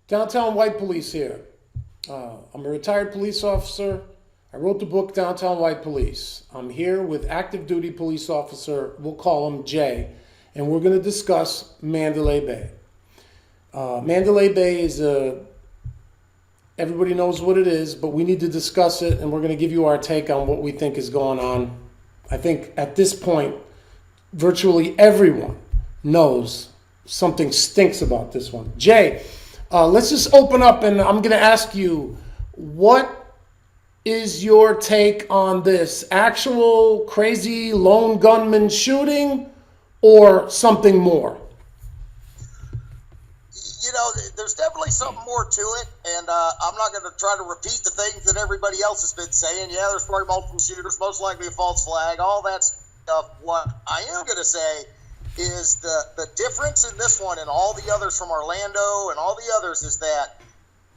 Downtown White Police here. I'm a retired police officer. I wrote the book Downtown White Police. I'm here with active duty police officer, we'll call him Jay, and we're going to discuss Mandalay Bay. Mandalay Bay is everybody knows what it is, but we need to discuss it, and we're going to give you our take on what we think is going on. I think at this point, virtually everyone knows something stinks about this one. Jay, let's just open up, and I'm going to ask you, what is your take on this? Actual crazy lone gunman shooting or something more? There's definitely something more to it, and I'm not going to try to repeat the things that everybody else has been saying. Yeah, there's probably multiple shooters, most likely a false flag, all that stuff. What I am going to say is the difference in this one and all the others from Orlando and all the others is that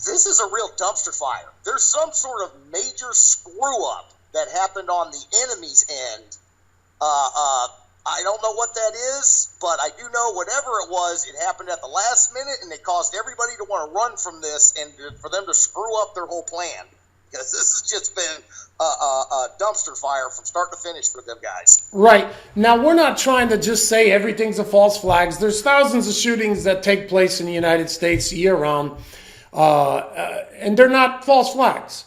this is a real dumpster fire. There's some sort of major screw-up that happened on the enemy's end. I don't know what that is, but I do know whatever it was, it happened at the last minute, and it caused everybody to want to run from this and for them to screw up their whole plan. Because this has just been a dumpster fire from start to finish for them guys. Right. Now, we're not trying to just say everything's a false flag. There's thousands of shootings that take place in the United States year-round, and they're not false flags.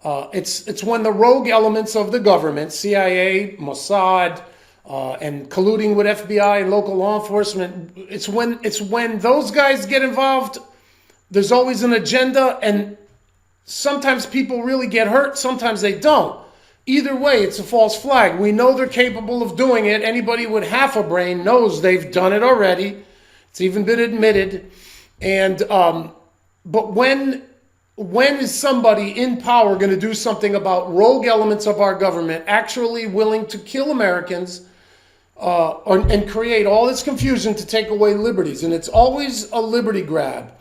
It's when the rogue elements of the government, CIA, Mossad, and colluding with FBI and local law enforcement, it's when those guys get involved, there's always an agenda, and sometimes people really get hurt, sometimes they don't. Either way, it's a false flag. We know they're capable of doing it. Anybody with half a brain knows they've done it already. It's even been admitted. And but when is somebody in power going to do something about rogue elements of our government actually willing to kill Americans and create all this confusion to take away liberties? And it's always a liberty grab.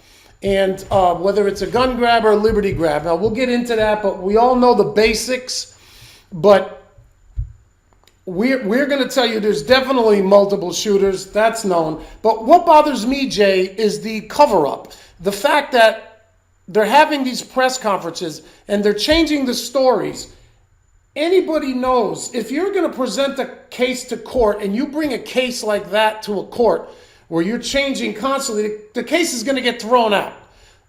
And whether it's a gun grab or a liberty grab. Now, we'll get into that, but we all know the basics. But we're going to tell you there's definitely multiple shooters. That's known. But what bothers me, Jay, is the cover-up. The fact that they're having these press conferences and they're changing the stories. Anybody knows if you're going to present a case to court and you bring a case like that to a court where you're changing constantly, the case is going to get thrown out.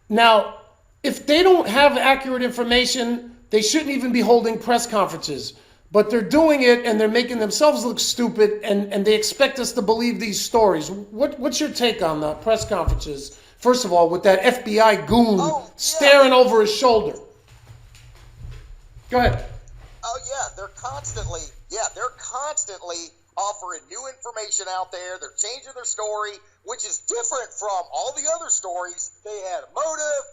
Now, if they don't have accurate information, they shouldn't even be holding press conferences. But they're doing it and they're making themselves look stupid, and they expect us to believe these stories. What's your take on the press conferences? First of all, with that FBI goon staring over his shoulder. Go ahead. Oh, yeah, they're constantly offering new information out there. They're changing their story, which is different from all the other stories. They had a motive.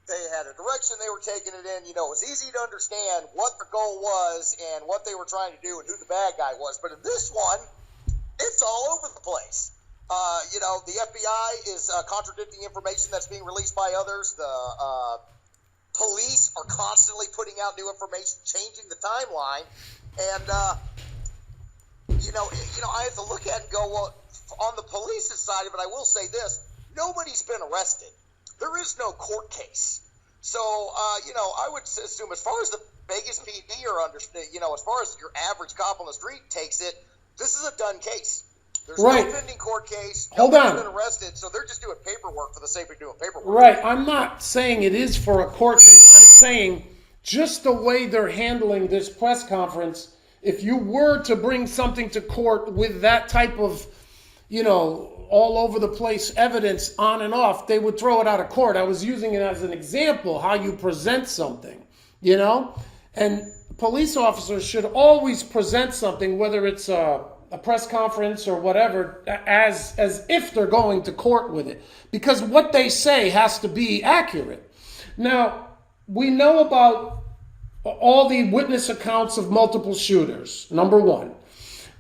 They had a direction they were taking it in. It was easy to understand what the goal was and what they were trying to do and who the bad guy was. But in this one, it's all over the place. The FBI is contradicting information that's being released by others. The police are constantly putting out new information, changing the timeline. And, I have to look at it and go, well, on the police's side of it, I will say this. Nobody's been arrested. There is no court case. So, I would assume as far as the Vegas PD or as far as your average cop on the street takes it, this is a done case. There's no pending court case. Nobody's been arrested, so they're just doing paperwork for the sake of doing paperwork. Right. I'm not saying it is for a court case. I'm saying just the way they're handling this press conference, if you were to bring something to court with that type of, all over the place evidence on and off, they would throw it out of court. I was using it as an example, how you present something, And police officers should always present something, whether it's a press conference or whatever, as if they're going to court with it. Because what they say has to be accurate. Now, we know about all the witness accounts of multiple shooters, number one.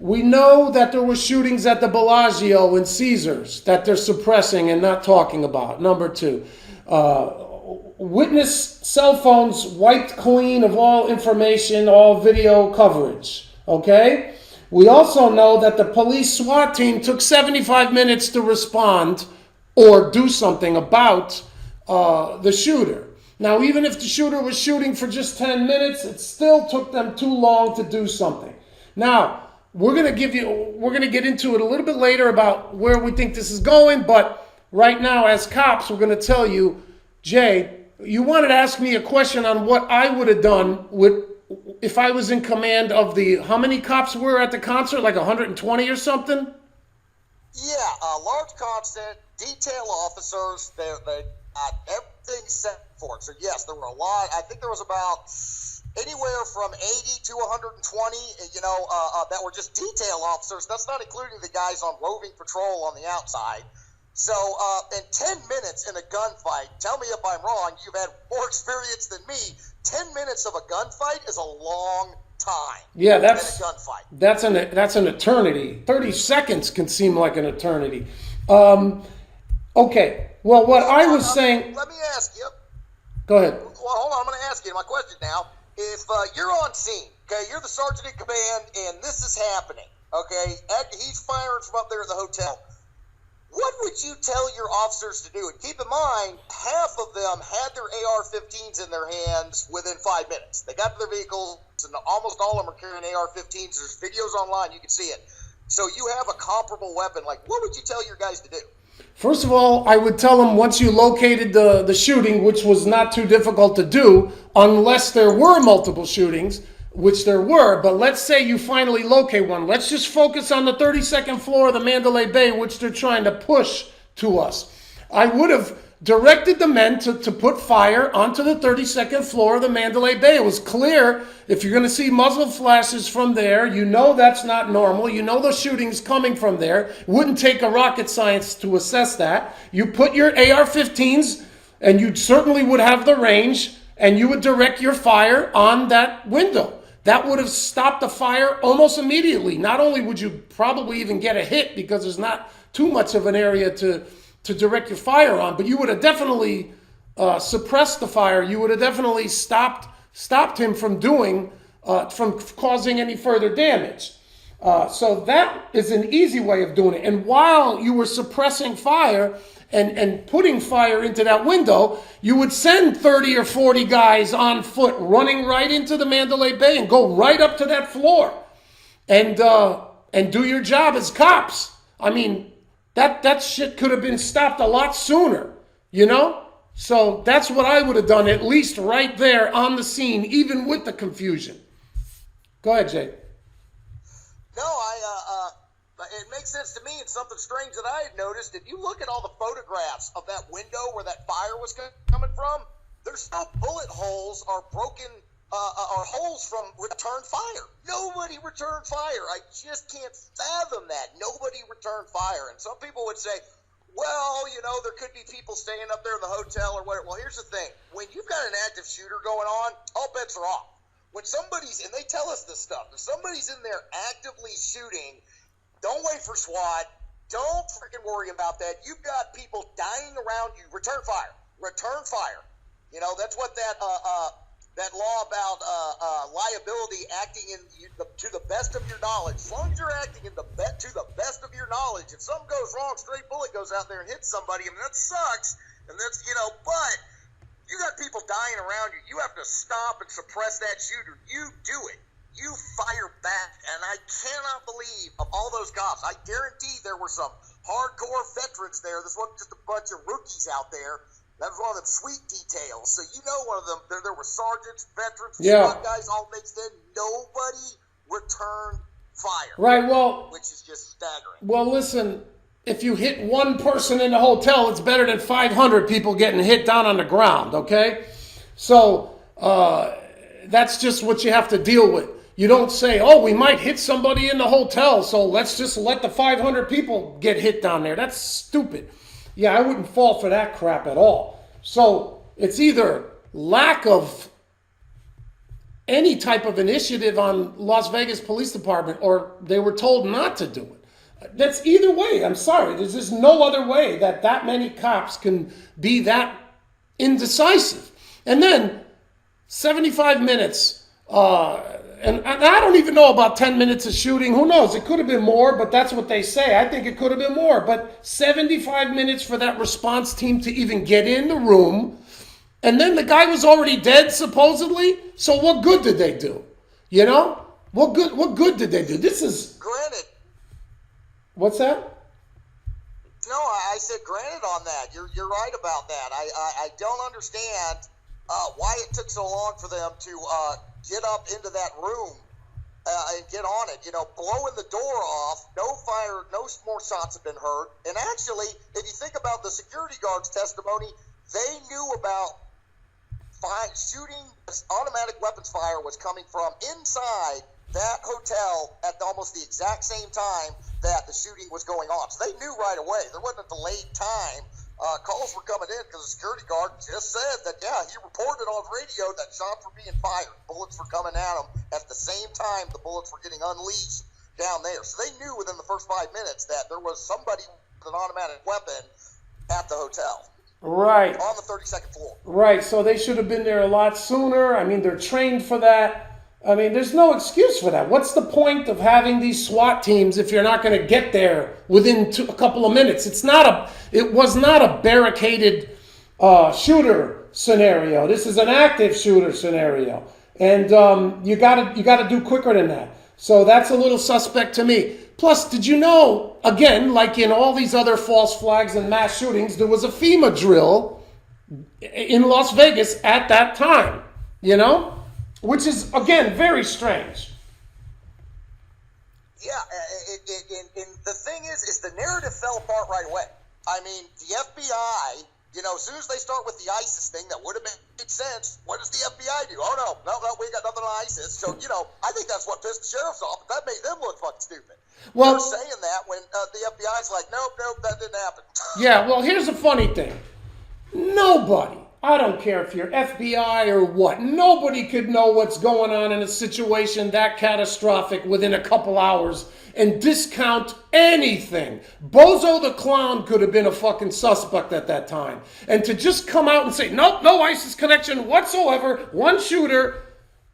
We know that there were shootings at the Bellagio and Caesars that they're suppressing and not talking about, number two. Witness cell phones wiped clean of all information, all video coverage, okay? We also know that the police SWAT team took 75 minutes to respond or do something about the shooter. Now, even if the shooter was shooting for just 10 minutes, it still took them too long to do something. Now, we're going to get into it a little bit later about where we think this is going, but right now, as cops, we're going to tell you, Jay, you wanted to ask me a question on what I would have done if I was in command of how many cops were at the concert, like 120 or something? Yeah, large concert, detail officers, they got everything set for it. So yes, there were a lot. I think there was about anywhere from 80 to 120, that were just detail officers. That's not including the guys on roving patrol on the outside. So in 10 minutes in a gunfight, tell me if I'm wrong, you've had more experience than me. 10 minutes of a gunfight is a long time. Yeah, in a gunfight. That's an eternity. 30 seconds can seem like an eternity. Okay. Well, what I was saying... Let me ask you. Go ahead. Well, hold on. I'm going to ask you my question now. If you're on scene, okay, you're the sergeant in command, and this is happening, okay, he's firing from up there in the hotel. What would you tell your officers to do? And keep in mind, half of them had their AR-15s in their hands within 5 minutes. They got to their vehicles, and almost all of them are carrying AR-15s. There's videos online. You can see it. So you have a comparable weapon. Like, what would you tell your guys to do? First of all, I would tell them once you located the shooting, which was not too difficult to do, unless there were multiple shootings, which there were, but let's say you finally locate one. Let's just focus on the 32nd floor of the Mandalay Bay, which they're trying to push to us. I would have directed the men to put fire onto the 32nd floor of the Mandalay Bay. It was clear, if you're going to see muzzle flashes from there, you know that's not normal. You know the shooting's coming from there. It wouldn't take a rocket science to assess that. You put your AR-15s, and you certainly would have the range, and you would direct your fire on that window. That would have stopped the fire almost immediately. Not only would you probably even get a hit because there's not too much of an area to direct your fire on, but you would have definitely suppressed the fire. You would have definitely stopped him from from causing any further damage. So that is an easy way of doing it. And while you were suppressing fire and putting fire into that window, you would send 30 or 40 guys on foot running right into the Mandalay Bay and go right up to that floor and do your job as cops. I mean, that shit could have been stopped a lot sooner, you know? So that's what I would have done, at least right there on the scene, even with the confusion. Go ahead, Jay. No, it makes sense to me. It's something strange that I had noticed. If you look at all the photographs of that window where that fire was coming from, there's no bullet holes or broken or holes from return fire. Nobody returned fire. I just can't fathom that. Nobody returned fire. And some people would say, well, there could be people staying up there in the hotel or whatever. Well, here's the thing. When you've got an active shooter going on, all bets are off. When somebody's, and they tell us this stuff, if somebody's in there actively shooting, don't wait for SWAT. Don't freaking worry about that. You've got people dying around you. Return fire. Return fire. That's what that law about liability, acting to the best of your knowledge. As long as you're acting to the best of your knowledge, if something goes wrong, stray bullet goes out there and hits somebody, I mean, that sucks. And that's, but you got people dying around you. You have to stop and suppress that shooter. You do it. You fire back. And I cannot believe of all those cops, I guarantee there were some hardcore veterans there. This wasn't just a bunch of rookies out there. That was one of them sweet details. So one of them, there were sergeants, veterans, SWAT guys all mixed in. Nobody returned fire. Right, well... Which is just staggering. Well, listen, if you hit one person in the hotel, it's better than 500 people getting hit down on the ground, okay? So, that's just what you have to deal with. You don't say, oh, we might hit somebody in the hotel, so let's just let the 500 people get hit down there. That's stupid. Yeah, I wouldn't fall for that crap at all. So it's either lack of any type of initiative on Las Vegas Police Department or they were told not to do it. That's either way. I'm sorry. There's just no other way that many cops can be that indecisive. And then 75 minutes, and I don't even know about 10 minutes of shooting. Who knows? It could have been more, but that's what they say. I think it could have been more. But 75 minutes for that response team to even get in the room. And then the guy was already dead, supposedly. So what good did they do? You know? What good did they do? This is... Granted. What's that? No, I said granted on that. You're right about that. I don't understand why it took so long for them to get up into that room and get on it. You know, blowing the door off, no fire, no more shots have been heard. And actually, if you think about the security guard's testimony, they knew about shooting. Automatic weapons fire was coming from inside that hotel at almost the exact same time that the shooting was going on. So they knew right away. There wasn't a delayed time. Calls were coming in because the security guard just said that, yeah, he reported on radio that shots were being fired. Bullets were coming at him at the same time the bullets were getting unleashed down there. So they knew within the first 5 minutes that there was somebody with an automatic weapon at the hotel. Right. On the 32nd floor. Right. So they should have been there a lot sooner. I mean, they're trained for that. I mean, there's no excuse for that. What's the point of having these SWAT teams if you're not going to get there within a couple of minutes? It was not a barricaded shooter scenario. This is an active shooter scenario, and you got to do quicker than that. So that's a little suspect to me. Plus, did you know, again, like in all these other false flags and mass shootings, there was a FEMA drill in Las Vegas at that time, you know? Which is, again, very strange. Yeah, and the thing is the narrative fell apart right away. I mean, the FBI, you know, as soon as they start with the ISIS thing, that would have made sense. What does the FBI do? Oh, no, we ain't got nothing on ISIS. So, you know, I think that's what pissed the sheriffs off, but that made them look fucking stupid. Well, they're saying that when the FBI's like, nope, that didn't happen. Yeah, well, here's the funny thing. Nobody, I don't care if you're FBI or what, nobody could know what's going on in a situation that catastrophic within a couple hours and discount anything. Bozo the Clown could have been a fucking suspect at that time. And to just come out and say, nope, no ISIS connection whatsoever, one shooter,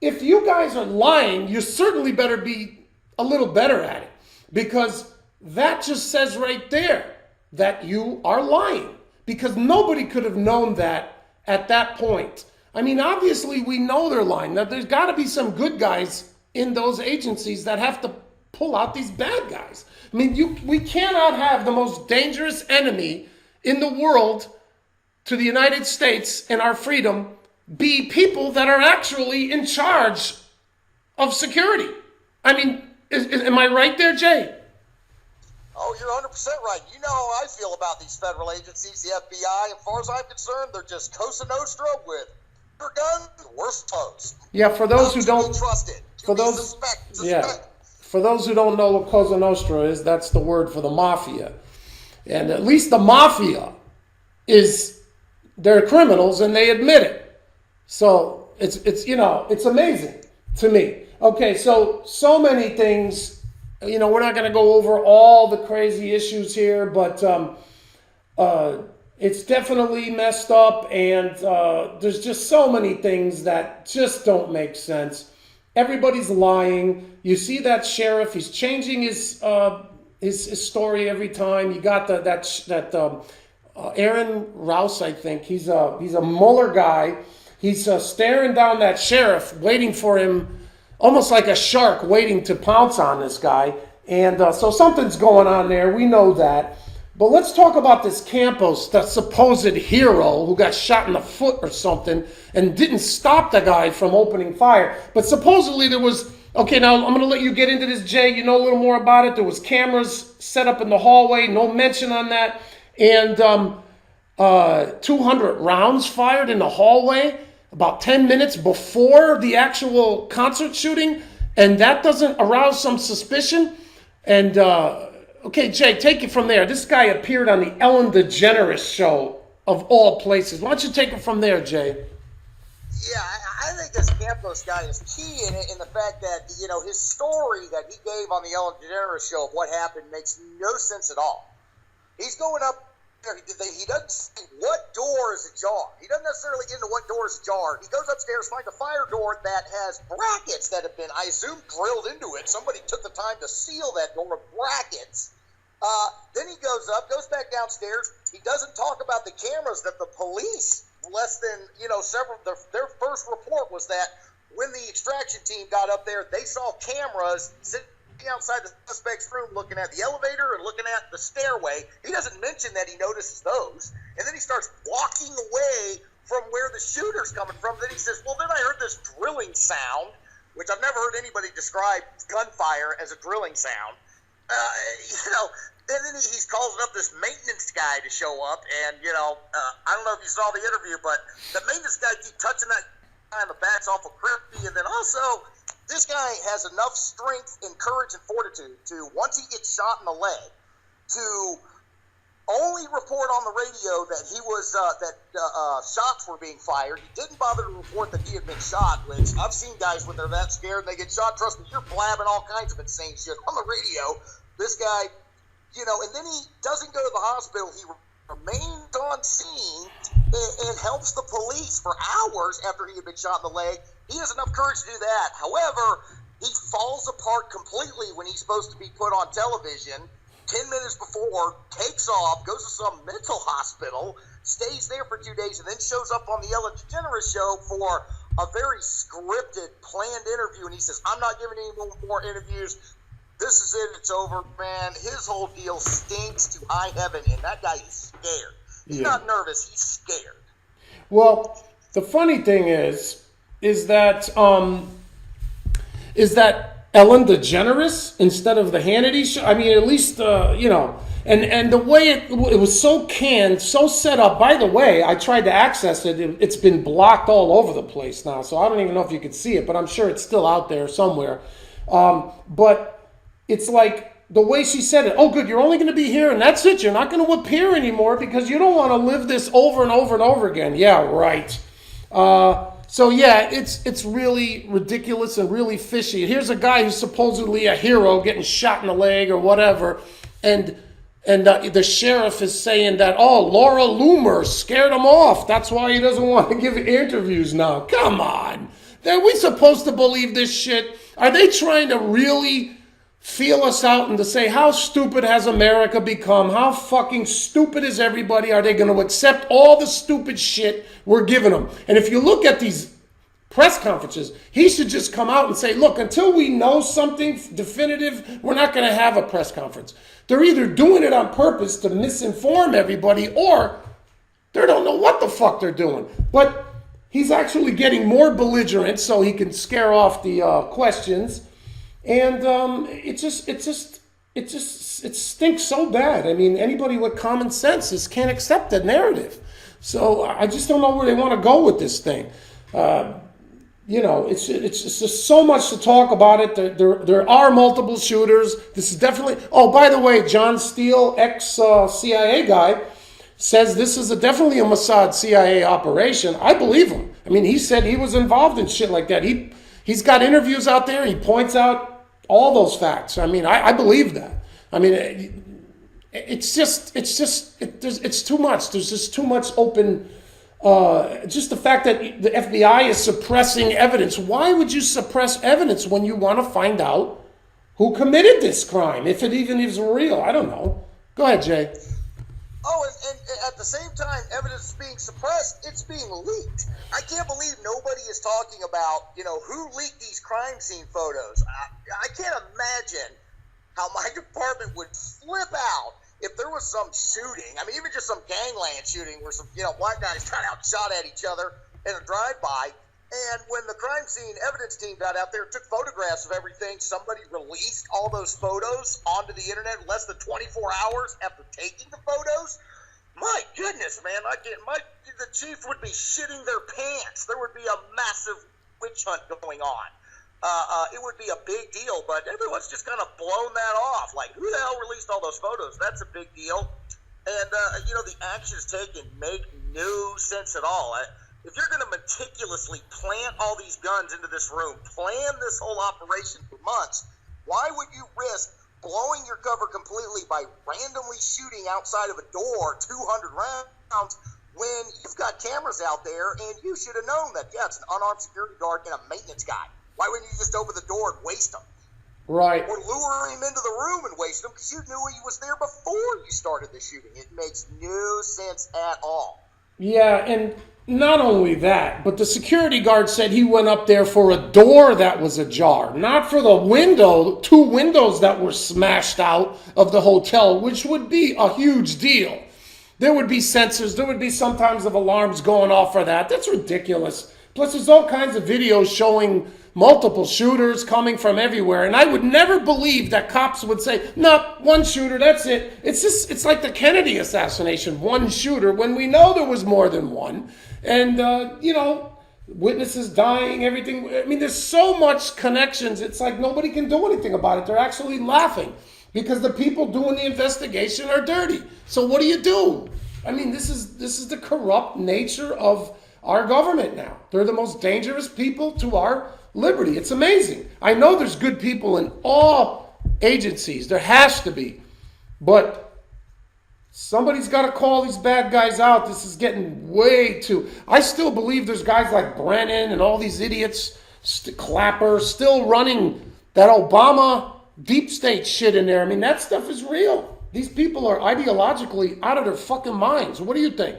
if you guys are lying, you certainly better be a little better at it. Because that just says right there that you are lying. Because nobody could have known that at that point. I mean, obviously we know they're lying. Now, there's got to be some good guys in those agencies that have to pull out these bad guys. I mean, we cannot have the most dangerous enemy in the world to the United States and our freedom be people that are actually in charge of security. I mean, am I right there, Jay? Oh, you're 100% right. You know how I feel about these federal agencies, the FBI. As far as I'm concerned, they're just Cosa Nostra with their guns and worse foes. Yeah, for those who don't trusted, for those for those who don't know what Cosa Nostra is, that's the word for the mafia. And at least the mafia they're criminals and they admit it. So it's you know, it's amazing to me. Okay, so many things. You know, we're not going to go over all the crazy issues here, but it's definitely messed up, and there's just so many things that just don't make sense. Everybody's lying. You see that sheriff; he's changing his story every time. You got that Aaron Rouse, I think he's a Mueller guy. He's staring down that sheriff, waiting for him. Almost like a shark waiting to pounce on this guy. And so something's going on there. We know that. But let's talk about this Campos, the supposed hero who got shot in the foot or something and didn't stop the guy from opening fire. But supposedly there was... Okay, now I'm going to let you get into this, Jay. You know a little more about it. There was cameras set up in the hallway. No mention on that. And 200 rounds fired in the hallway about 10 minutes before the actual concert shooting, and that doesn't arouse some suspicion. And, okay, Jay, take it from there. This guy appeared on the Ellen DeGeneres show, of all places. Why don't you take it from there, Jay? Yeah, I think this Campos guy is key in the fact that, you know, his story that he gave on the Ellen DeGeneres show of what happened makes no sense at all. He's going up he doesn't say what door is ajar. He doesn't necessarily get into what door is ajar. He goes upstairs, finds a fire door that has brackets that have been, I assume, drilled into it. Somebody took the time to seal that door with brackets. Then he goes back downstairs. He doesn't talk about the cameras that the police, less than, their first report was that when the extraction team got up there, they saw cameras sitting outside the suspect's room looking at the elevator and looking at the stairway. He doesn't mention that he notices those. And then he starts walking away from where the shooter's coming from. Then he says, well, then I heard this drilling sound, which I've never heard anybody describe gunfire as a drilling sound. And then he's calling up this maintenance guy to show up. And, I don't know if you saw the interview, but the maintenance guy keeps touching that guy in the back's awful creepy. And then also, this guy has enough strength and courage and fortitude to, once he gets shot in the leg, to only report on the radio that he was shots were being fired. He didn't bother to report that he had been shot, which I've seen guys when they're that scared and they get shot. Trust me, you're blabbing all kinds of insane shit on the radio. This guy, and then he doesn't go to the hospital. He remains on scene and helps the police for hours after he had been shot in the leg. He has enough courage to do that. However, he falls apart completely when he's supposed to be put on television. 10 minutes before, takes off, goes to some mental hospital, stays there for 2 days, and then shows up on the Ellen DeGeneres show for a very scripted, planned interview. And he says, I'm not giving any more interviews. This is it. It's over, man. His whole deal stinks to high heaven, and that guy is scared. He's not nervous. He's scared. Well, the funny thing is that Ellen DeGeneres instead of the Hannity show? I mean, at least, and the way it was so canned, so set up. By the way, I tried to access it. It's been blocked all over the place now, so I don't even know if you could see it, but I'm sure it's still out there somewhere. But it's like the way she said it. Oh, good, you're only going to be here, and that's it. You're not going to appear anymore because you don't want to live this over and over and over again. Yeah, right. So yeah, it's really ridiculous and really fishy. Here's a guy who's supposedly a hero getting shot in the leg or whatever, and the sheriff is saying that, Laura Loomer scared him off. That's why he doesn't want to give interviews now. Come on. Are we supposed to believe this shit? Are they trying to really feel us out and to say, how stupid has America become? How fucking stupid is everybody? Are they going to accept all the stupid shit we're giving them? And if you look at these press conferences, he should just come out and say, look, until we know something definitive, we're not going to have a press conference. They're either doing it on purpose to misinform everybody, or they don't know what the fuck they're doing. But he's actually getting more belligerent so he can scare off the questions. And it stinks so bad. I mean, anybody with common sense just can't accept that narrative. So I just don't know where they want to go with this thing. It's just so much to talk about it. There are multiple shooters. This is definitely. Oh, by the way, John Steele, ex-CIA guy, says this is definitely a Mossad CIA operation. I believe him. I mean, he said he was involved in shit like that. He's got interviews out there. He points out all those facts. I mean, I believe that. I mean, it's too much. There's just too much open. Just the fact that the FBI is suppressing evidence. Why would you suppress evidence when you want to find out who committed this crime? If it even is real, I don't know. Go ahead, Jay. Oh, and at the same time, evidence is being suppressed. It's being leaked. I can't believe nobody is talking about, who leaked these crime scene photos. I can't imagine how my department would flip out if there was some shooting. I mean, even just some gangland shooting where some, white guys got out and shot at each other in a drive-by. And when the crime scene evidence team got out there, took photographs of everything, somebody released all those photos onto the internet in less than 24 hours after taking the photos. My goodness, man, the chief would be shitting their pants. There would be a massive witch hunt going on. It would be a big deal, but everyone's just kind of blown that off. Like, who the hell released all those photos? That's a big deal. And, the actions taken make no sense at all. If you're going to meticulously plant all these guns into this room, plan this whole operation for months, why would you risk blowing your cover completely by randomly shooting outside of a door 200 rounds when you've got cameras out there, and you should have known that, yeah, it's an unarmed security guard and a maintenance guy. Why wouldn't you just open the door and waste him? Right. Or lure him into the room and waste him because you knew he was there before you started the shooting. It makes no sense at all. Yeah, and not only that, but the security guard said he went up there for a door that was ajar, not for the window, 2 windows that were smashed out of the hotel, which would be a huge deal. There would be sensors, there would be sometimes of alarms going off for that. That's ridiculous. Plus, there's all kinds of videos showing multiple shooters coming from everywhere. And I would never believe that cops would say, no, 1 shooter, that's it. It's like the Kennedy assassination, 1 shooter, when we know there was more than one. And, witnesses dying, everything. I mean, there's so much connections. It's like nobody can do anything about it. They're actually laughing because the people doing the investigation are dirty. So what do you do? I mean, this is the corrupt nature of our government now. They're the most dangerous people to our liberty. It's amazing. I know there's good people in all agencies. There has to be. But somebody's got to call these bad guys out. This is getting way too... I still believe there's guys like Brennan and all these idiots, Clapper, still running that Obama deep state shit in there. I mean, that stuff is real. These people are ideologically out of their fucking minds. What do you think?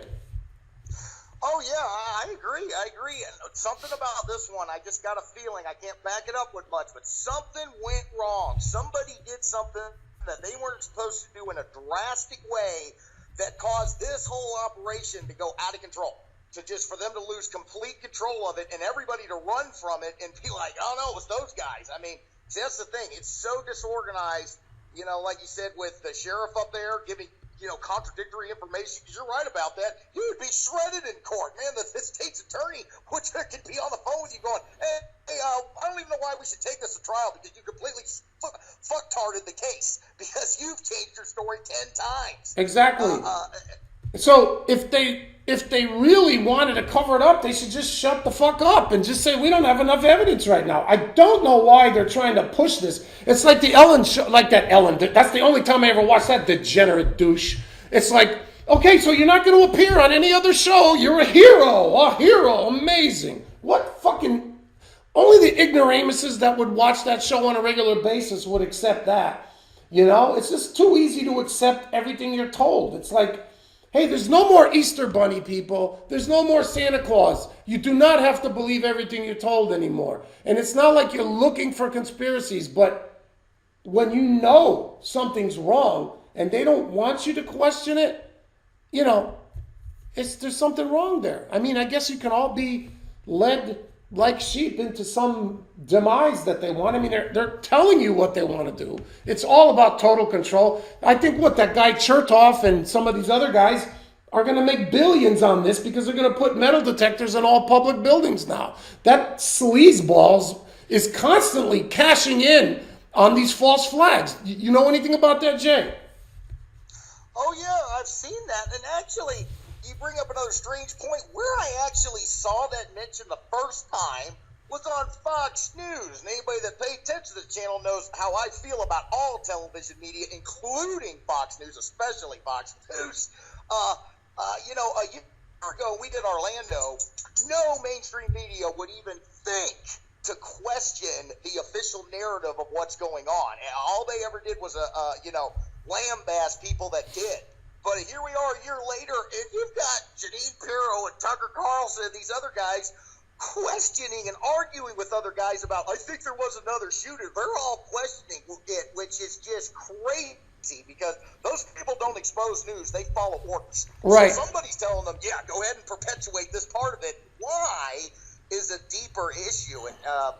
Oh, yeah, I agree. And something about this one, I just got a feeling, I can't back it up with much, but something went wrong. Somebody did something that they weren't supposed to do in a drastic way that caused this whole operation to go out of control. For them to lose complete control of it and everybody to run from it and be like, oh, no, it was those guys. I mean, see, that's the thing. It's so disorganized, like you said, with the sheriff up there giving contradictory information, because you're right about that. You would be shredded in court, man. The state's attorney could be on the phone with you going, hey, I don't even know why we should take this to trial because you completely fucktarded the case because you've changed your story 10 times. Exactly. So if they really wanted to cover it up, they should just shut the fuck up and just say, we don't have enough evidence right now. I don't know why they're trying to push this. It's like the Ellen show, like that Ellen. That's the only time I ever watched that degenerate douche. It's like, okay, so you're not going to appear on any other show. You're a hero, amazing. What fucking... Only the ignoramuses that would watch that show on a regular basis would accept that. It's just too easy to accept everything you're told. It's like, hey, there's no more Easter Bunny, people. There's no more Santa Claus. You do not have to believe everything you're told anymore. And it's not like you're looking for conspiracies, but when you know something's wrong and they don't want you to question it, there's something wrong there. I mean, I guess you can all be led like sheep into some demise that they want. I mean, they're telling you what they want to do. It's all about total control. I think that guy Chertoff and some of these other guys are going to make billions on this because they're going to put metal detectors in all public buildings now. That sleazeballs is constantly cashing in on these false flags. You know anything about that, Jay? Oh, yeah, I've seen that. And actually, you bring up another strange point. Where I actually saw that mentioned the first time was on Fox News. And anybody that paid attention to the channel knows how I feel about all television media, including Fox News, especially Fox News. A year ago, we did Orlando. No mainstream media would even think to question the official narrative of what's going on. And all they ever did was, lambaste people that did. But here we are a year later, and you've got Janine Pirro and Tucker Carlson and these other guys questioning and arguing with other guys about, I think there was another shooter. They're all questioning it, which is just crazy because those people don't expose news. They follow orders. Right. So somebody's telling them, yeah, go ahead and perpetuate this part of it. Why is a deeper issue? And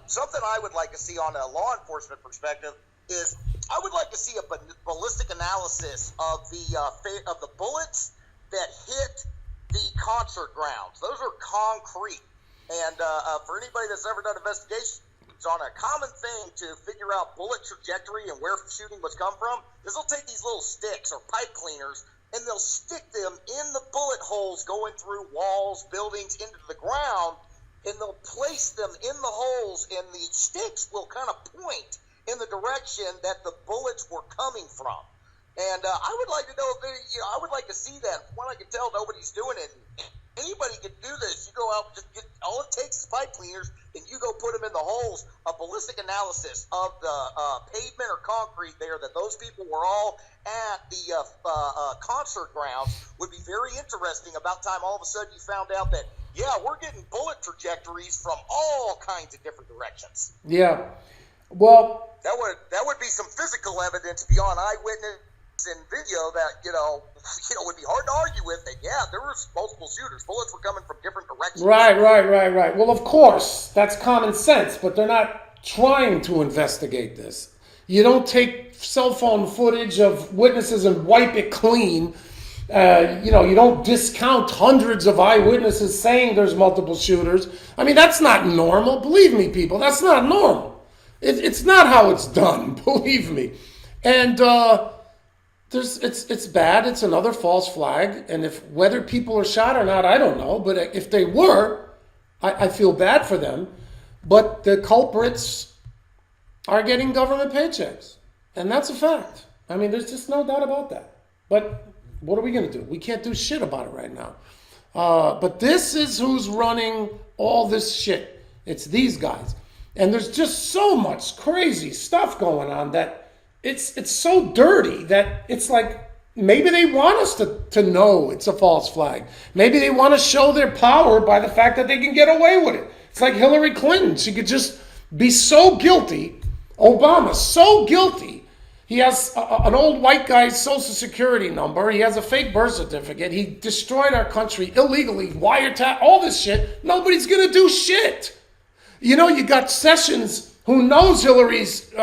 something I would like to see on a law enforcement perspective is I would like to see a ballistic analysis of the bullets that hit the concert grounds. Those are concrete. And for anybody that's ever done investigations on a common thing to figure out bullet trajectory and where shooting was come from, is they'll take these little sticks or pipe cleaners and they'll stick them in the bullet holes going through walls, buildings, into the ground, and they'll place them in the holes, and the sticks will kind of point in the direction that the bullets were coming from. And I would like to know if I would like to see that. From what I can tell, nobody's doing it. Anybody can do this. You go out, just get, all it takes is pipe cleaners, and you go put them in the holes. A ballistic analysis of the pavement or concrete there that those people were all at the concert grounds would be very interesting. About time all of a sudden you found out that, yeah, we're getting bullet trajectories from all kinds of different directions. Yeah. Well, that would be some physical evidence beyond eyewitness and video that would be hard to argue with. That there were multiple shooters. Bullets were coming from different directions. Right. Well, of course, that's common sense, but they're not trying to investigate this. You don't take cell phone footage of witnesses and wipe it clean. You don't discount hundreds of eyewitnesses saying there's multiple shooters. I mean, that's not normal. Believe me, people, that's not normal. It's not how it's done. Believe me. And it's bad. It's another false flag. And whether people are shot or not, I don't know. But if they were, I feel bad for them. But the culprits are getting government paychecks. And that's a fact. I mean, there's just no doubt about that. But what are we going to do? We can't do shit about it right now. But this is who's running all this shit. It's these guys. And there's just so much crazy stuff going on that it's so dirty that it's like maybe they want us to know it's a false flag. Maybe they want to show their power by the fact that they can get away with it. It's like Hillary Clinton. She could just be so guilty. Obama, so guilty. He has an old white guy's social security number. He has a fake birth certificate. He destroyed our country illegally, wiretap, all this shit. Nobody's going to do shit. You got Sessions, who knows Hillary's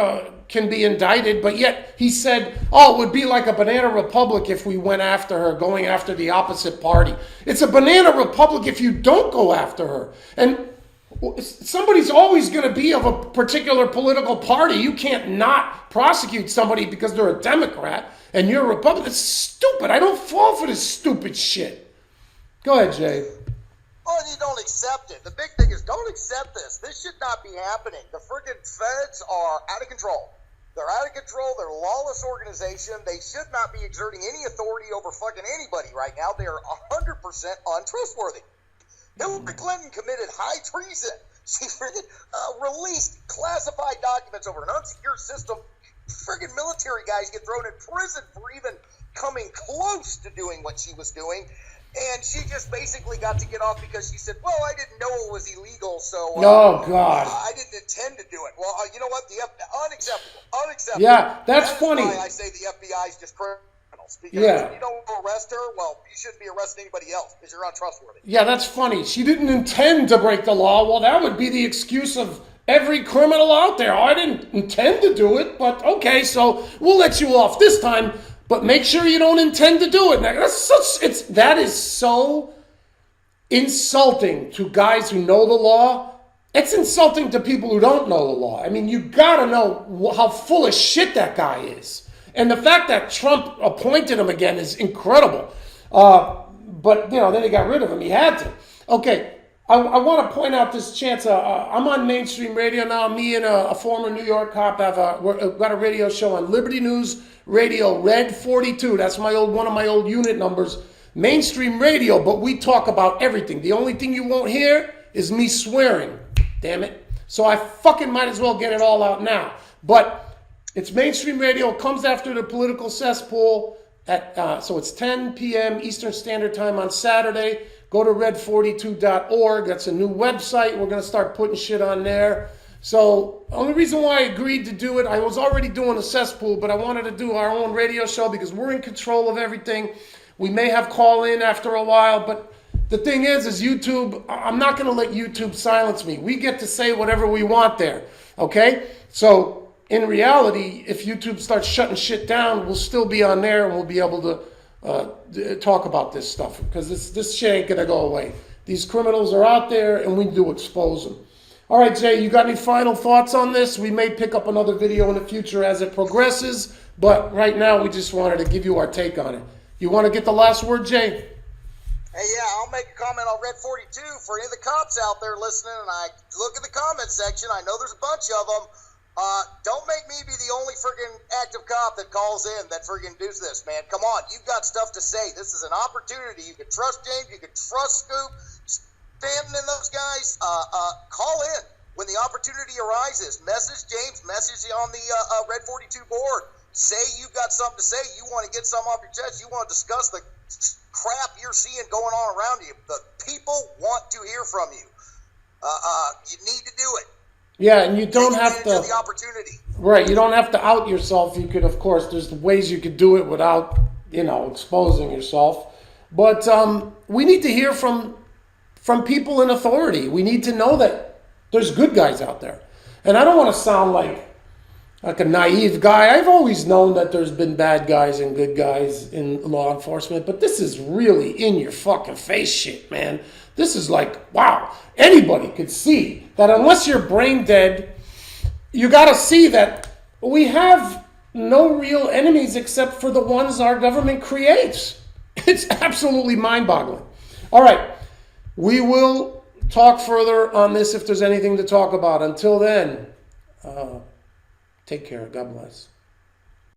can be indicted, but yet he said, it would be like a banana republic if we went after her, going after the opposite party. It's a banana republic if you don't go after her. And somebody's always going to be of a particular political party. You can't not prosecute somebody because they're a Democrat and you're a Republican. It's stupid. I don't fall for this stupid shit. Go ahead, Jay. Oh, and you don't accept it. The big thing is don't accept this. This should not be happening. The friggin' feds are out of control. They're out of control. They're a lawless organization. They should not be exerting any authority over fucking anybody right now. They are 100% untrustworthy. Hillary Clinton committed high treason. She released classified documents over an unsecured system. Friggin' military guys get thrown in prison for even coming close to doing what she was doing. And she just basically got to get off because she said, well, I didn't know it was illegal, so oh, God. I didn't intend to do it. Well, you know what? Unacceptable. Yeah, that's funny. Why I say the FBI is just criminals. Because if you don't arrest her, well, you shouldn't be arresting anybody else because you're untrustworthy. Yeah, that's funny. She didn't intend to break the law. Well, that would be the excuse of every criminal out there. I didn't intend to do it, but okay, so we'll let you off this time. But make sure you don't intend to do it. That is so insulting to guys who know the law. It's insulting to people who don't know the law. I mean, you gotta know how full of shit that guy is. And the fact that Trump appointed him again is incredible. But, then he got rid of him. He had to. Okay, I want to point out this chance. I'm on mainstream radio now. Me and a former New York cop have got a radio show on Liberty News Radio, Red 42. That's one of my old unit numbers. Mainstream radio, but we talk about everything. The only thing you won't hear is me swearing. Damn it. So I fucking might as well get it all out now. But it's mainstream radio. It comes after the political cesspool. So it's 10 p.m. Eastern Standard Time on Saturday. Go to red42.org. That's a new website. We're going to start putting shit on there. So only reason why I agreed to do it, I was already doing a cesspool, but I wanted to do our own radio show because we're in control of everything. We may have call in after a while, but the thing is YouTube, I'm not going to let YouTube silence me. We get to say whatever we want there, okay? So in reality, if YouTube starts shutting shit down, we'll still be on there and we'll be able to talk about this stuff because this shit ain't going to go away. These criminals are out there and we do expose them. All right, Jay, you got any final thoughts on this? We may pick up another video in the future as it progresses, but right now we just wanted to give you our take on it. You want to get the last word, Jay? Hey, yeah, I'll make a comment on Red 42 for any of the cops out there listening, and I look at the comment section. I know there's a bunch of them. Don't make me be the only friggin' active cop that calls in that friggin' does this, man. Come on, you've got stuff to say. This is an opportunity. You can trust James. You can trust Scoop. Stanton and those guys. Call in when the opportunity arises. Message James. Message on the Red 42 board. Say you've got something to say. You want to get something off your chest. You want to discuss the crap you're seeing going on around you. The people want to hear from you. You need to do it. Yeah, and you don't have to. The opportunity. Right, you don't have to out yourself. You could, of course, there's ways you could do it without, exposing yourself. But we need to hear from people in authority. We need to know that there's good guys out there. And I don't want to sound like a naive guy. I've always known that there's been bad guys and good guys in law enforcement, but this is really in your fucking face shit, man. This is like, wow, anybody could see that unless you're brain dead, you got to see that we have no real enemies except for the ones our government creates. It's absolutely mind-boggling. All right, we will talk further on this if there's anything to talk about. Until then, take care. God bless.